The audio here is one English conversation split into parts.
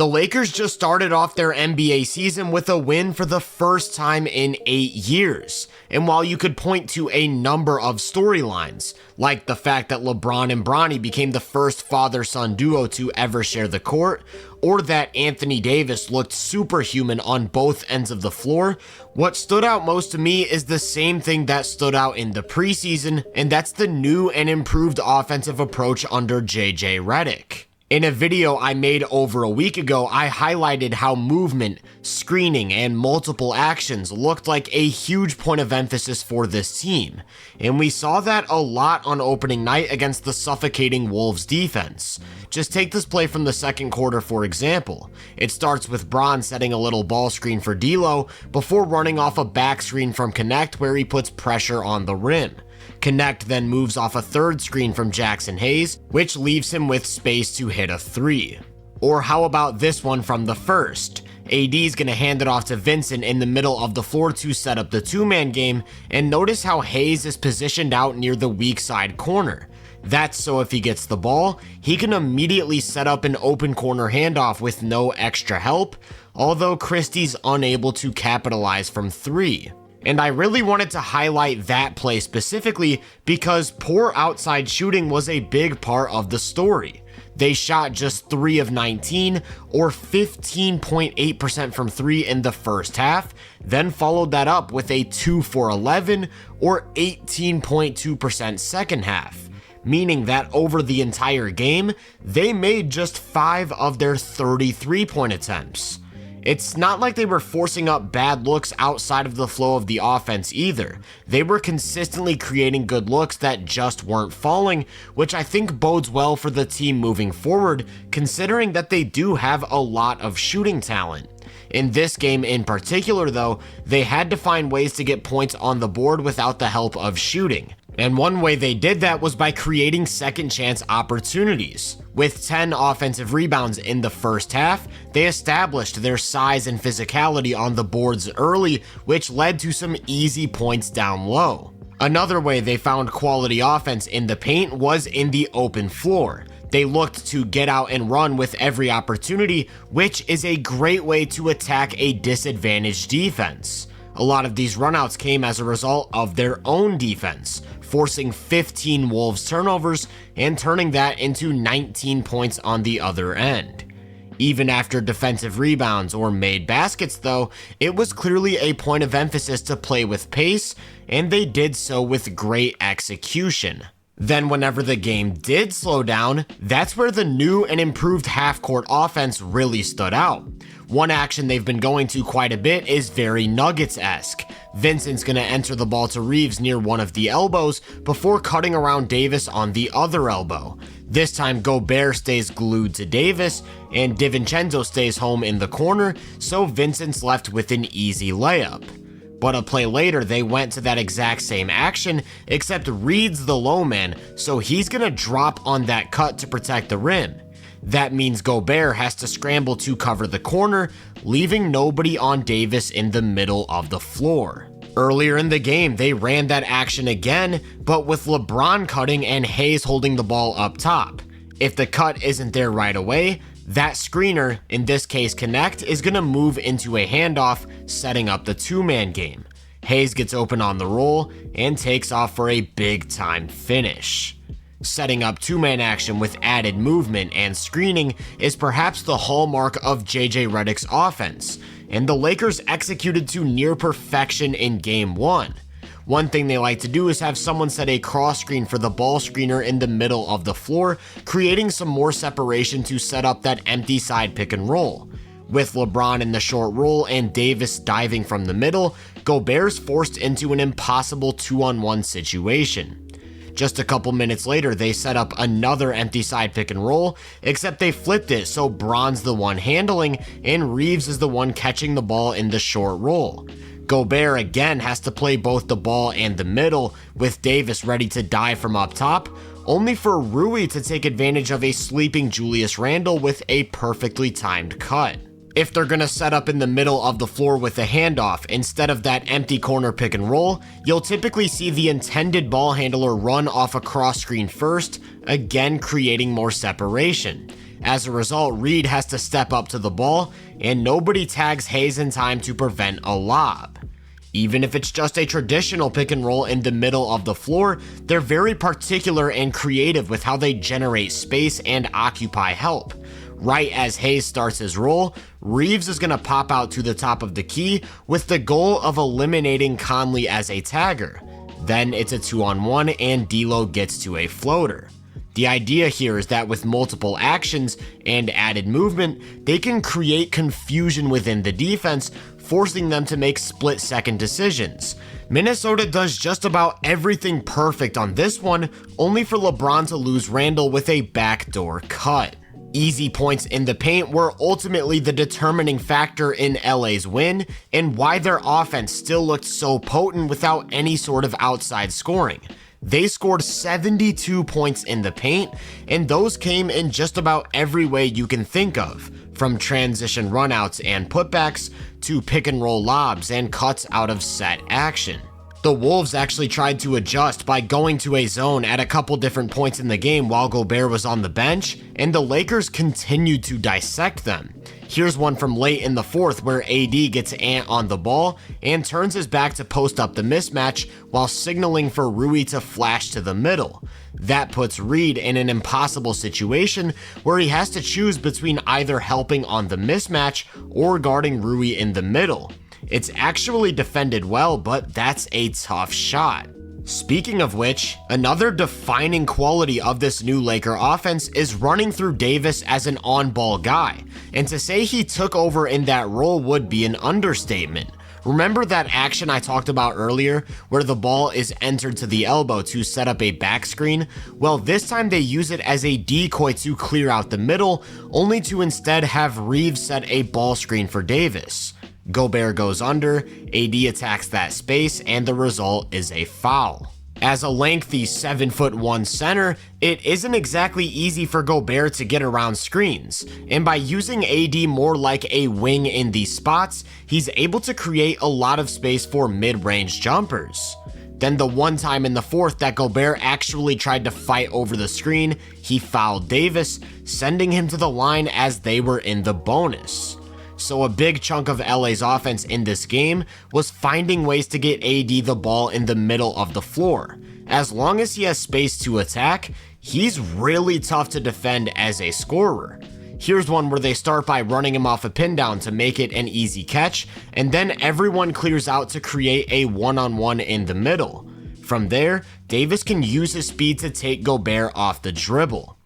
The Lakers just started off their NBA season with a win for the first time in 8 years. And while you could point to a number of storylines, like the fact that LeBron and Bronny became the first father-son duo to ever share the court, or that Anthony Davis looked superhuman on both ends of the floor, what stood out most to me is the same thing that stood out in the preseason, and that's the new and improved offensive approach under JJ Redick. In a video I made over a week ago, I highlighted how movement, screening, and multiple actions looked like a huge point of emphasis for this team, and we saw that a lot on opening night against the suffocating Wolves defense. Just take this play from the second quarter for example. It starts with Bron setting a little ball screen for D'Lo before running off a back screen from Connect where he puts pressure on the rim. Connect then moves off a third screen from Jackson Hayes, which leaves him with space to hit a three. Or how about this one from the first? AD's gonna hand it off to Vincent in the middle of the floor to set up the two-man game, and notice how Hayes is positioned out near the weak side corner. That's so if he gets the ball, he can immediately set up an open corner handoff with no extra help, although Christie's unable to capitalize from three. And I really wanted to highlight that play specifically because poor outside shooting was a big part of the story. They shot just 3 of 19 or 15.8% from 3 in the first half, then followed that up with a 2 for 11 or 18.2% second half, meaning that over the entire game, they made just 5 of their 33 point attempts. It's not like they were forcing up bad looks outside of the flow of the offense either. They were consistently creating good looks that just weren't falling, which I think bodes well for the team moving forward, considering that they do have a lot of shooting talent. In this game in particular though, they had to find ways to get points on the board without the help of shooting. And one way they did that was by creating second chance opportunities. With 10 offensive rebounds in the first half, they established their size and physicality on the boards early, which led to some easy points down low. Another way they found quality offense in the paint was in the open floor. They looked to get out and run with every opportunity, which is a great way to attack a disadvantaged defense. A lot of these runouts came as a result of their own defense, forcing 15 Wolves turnovers and turning that into 19 points on the other end. Even after defensive rebounds or made baskets though, it was clearly a point of emphasis to play with pace, and they did so with great execution. Then whenever the game did slow down, that's where the new and improved half-court offense really stood out. One action they've been going to quite a bit is very Nuggets-esque. Vincent's gonna enter the ball to Reeves near one of the elbows before cutting around Davis on the other elbow. This time Gobert stays glued to Davis and DiVincenzo stays home in the corner, so Vincent's left with an easy layup. But a play later, they went to that exact same action, except Reed's the low man, so he's gonna drop on that cut to protect the rim. That means Gobert has to scramble to cover the corner, leaving nobody on Davis in the middle of the floor. Earlier in the game, they ran that action again, but with LeBron cutting and Hayes holding the ball up top. If the cut isn't there right away, that screener, in this case Connect, is going to move into a handoff, setting up the two-man game. Hayes gets open on the roll and takes off for a big-time finish. Setting up two-man action with added movement and screening is perhaps the hallmark of JJ Redick's offense, and the Lakers executed to near perfection in Game 1. One thing they like to do is have someone set a cross screen for the ball screener in the middle of the floor, creating some more separation to set up that empty side pick and roll. With LeBron in the short roll and Davis diving from the middle, Gobert's forced into an impossible 2-on-1 situation. Just a couple minutes later, they set up another empty side pick and roll, except they flipped it so Bron's the one handling and Reeves is the one catching the ball in the short roll. Gobert again has to play both the ball and the middle, with Davis ready to dive from up top, only for Rui to take advantage of a sleeping Julius Randle with a perfectly timed cut. If they're gonna set up in the middle of the floor with a handoff instead of that empty corner pick and roll, you'll typically see the intended ball handler run off a cross screen first, again creating more separation. As a result, Reed has to step up to the ball, and nobody tags Hayes in time to prevent a lob. Even if it's just a traditional pick and roll in the middle of the floor, they're very particular and creative with how they generate space and occupy help. Right as Hayes starts his roll, Reeves is going to pop out to the top of the key with the goal of eliminating Conley as a tagger. Then it's a 2-on-1 and D'Lo gets to a floater. The idea here is that with multiple actions and added movement, they can create confusion within the defense, forcing them to make split-second decisions. Minnesota does just about everything perfect on this one, only for LeBron to lose Randle with a backdoor cut. Easy points in the paint were ultimately the determining factor in LA's win and why their offense still looked so potent without any sort of outside scoring. They scored 72 points in the paint, and those came in just about every way you can think of, from transition runouts and putbacks to pick and roll lobs and cuts out of set action. The Wolves actually tried to adjust by going to a zone at a couple different points in the game while Gobert was on the bench, and the Lakers continued to dissect them. Here's one from late in the fourth where AD gets Ant on the ball and turns his back to post up the mismatch while signaling for Rui to flash to the middle. That puts Reed in an impossible situation where he has to choose between either helping on the mismatch or guarding Rui in the middle. It's actually defended well, but that's a tough shot. Speaking of which, another defining quality of this new Laker offense is running through Davis as an on-ball guy, and to say he took over in that role would be an understatement. Remember that action I talked about earlier where the ball is entered to the elbow to set up a back screen? Well, this time they use it as a decoy to clear out the middle, only to instead have Reeves set a ball screen for Davis. Gobert goes under, AD attacks that space, and the result is a foul. As a lengthy 7'1" center, it isn't exactly easy for Gobert to get around screens, and by using AD more like a wing in these spots, he's able to create a lot of space for mid-range jumpers. Then the one time in the fourth that Gobert actually tried to fight over the screen, he fouled Davis, sending him to the line as they were in the bonus. So a big chunk of LA's offense in this game was finding ways to get AD the ball in the middle of the floor. As long as he has space to attack, he's really tough to defend as a scorer. Here's one where they start by running him off a pin down to make it an easy catch, and then everyone clears out to create a one-on-one in the middle. From there, Davis can use his speed to take Gobert off the dribble.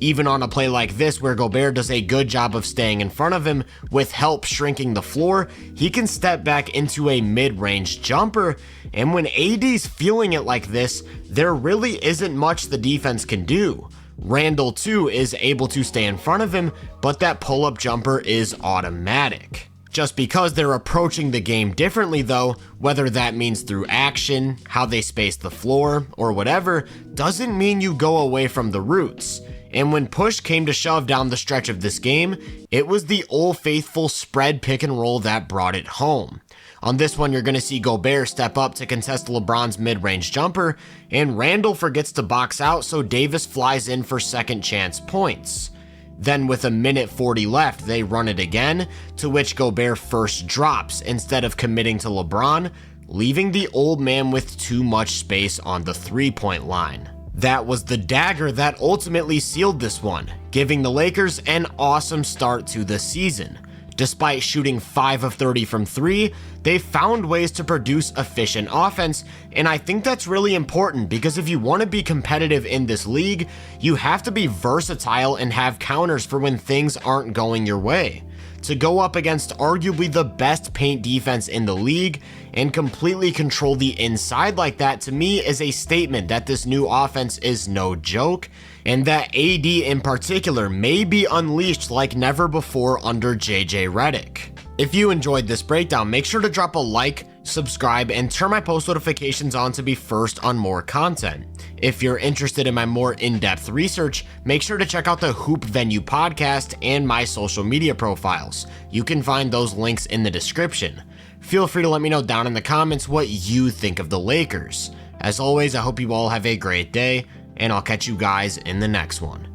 Even on a play like this where Gobert does a good job of staying in front of him with help shrinking the floor, he can step back into a mid-range jumper, and when AD's feeling it like this, there really isn't much the defense can do. Randle too is able to stay in front of him, but that pull-up jumper is automatic. Just because they're approaching the game differently though, whether that means through action, how they space the floor, or whatever, doesn't mean you go away from the roots. And when push came to shove down the stretch of this game, it was the old faithful spread pick and roll that brought it home. On this one, you're going to see Gobert step up to contest LeBron's mid-range jumper, and Randle forgets to box out, so Davis flies in for second chance points. Then with a minute 40 left, they run it again, to which Gobert first drops instead of committing to LeBron, leaving the old man with too much space on the three-point line. That was the dagger that ultimately sealed this one, giving the Lakers an awesome start to the season. Despite shooting 5 of 30 from 3, they found ways to produce efficient offense, and I think that's really important because if you want to be competitive in this league, you have to be versatile and have counters for when things aren't going your way. To go up against arguably the best paint defense in the league and completely control the inside like that, to me is a statement that this new offense is no joke, and that AD in particular may be unleashed like never before under JJ Redick. If you enjoyed this breakdown, make sure to drop a like, subscribe, and turn my post notifications on to be first on more content. If you're interested in my more in-depth research, make sure to check out the Hoop Venue podcast and my social media profiles. You can find those links in the description. Feel free to let me know down in the comments what you think of the Lakers. As always, I hope you all have a great day, and I'll catch you guys in the next one.